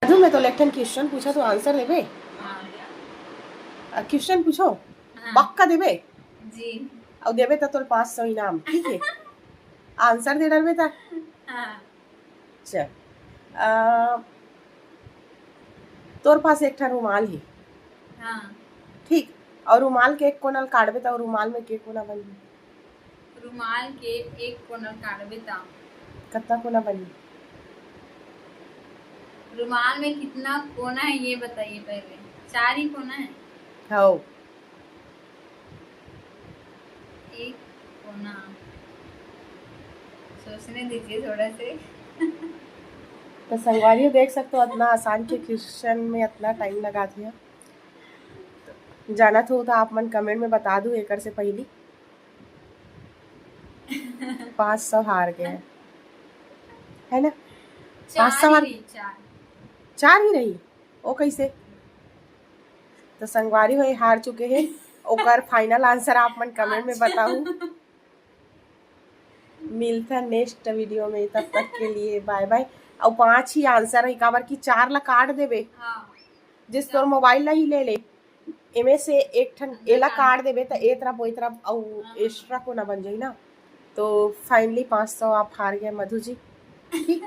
मधु में तो लेकिन क्वेश्चन पूछा तो आंसर देबे। क्वेश्चन पूछो पक्का देबे जी और देबे तो तोर 500 इनाम, ठीक है। आंसर दे डालबे ता चल। तोर पास एक ठा रुमाल है, ठीक, और रुमाल के एक कोना काटबे तो रुमाल में के कोना बनी? रुमाल के एक कोना काटबे ता कितना कोना बनी? रुमाल में कितना कोना है ये बताइए पहले। 4 ही कोना है। हाँ एक कोना, सोचने दीजिए थोड़ा से। तो संगवारी देख सकते हो इतना आसान के क्वेश्चन में इतना टाइम लगा दिया। जानत हो तो आप मन कमेंट में बता दो एक से पहली। 500 हार गए है ना? 500 हार, 4 ही रही ओ कैसे? तो संगवारी हो हार चुके हैं। ओकर फाइनल आंसर आप मन कमेंट में बताओ। मिलता नेक्स्ट वीडियो में, तब तक के लिए बाय बाय। और 5 ही आंसर है काबर की 4 ला काट देबे। जिस तोर मोबाइल ला ही ले ले, एमे से एक ठन एला काट देबे तो ए तरफ ओई तरफ और एक्स्ट्रा को ना बन जाई ना। तो फाइनली 500 आप हार गए मधु जी, ठीक।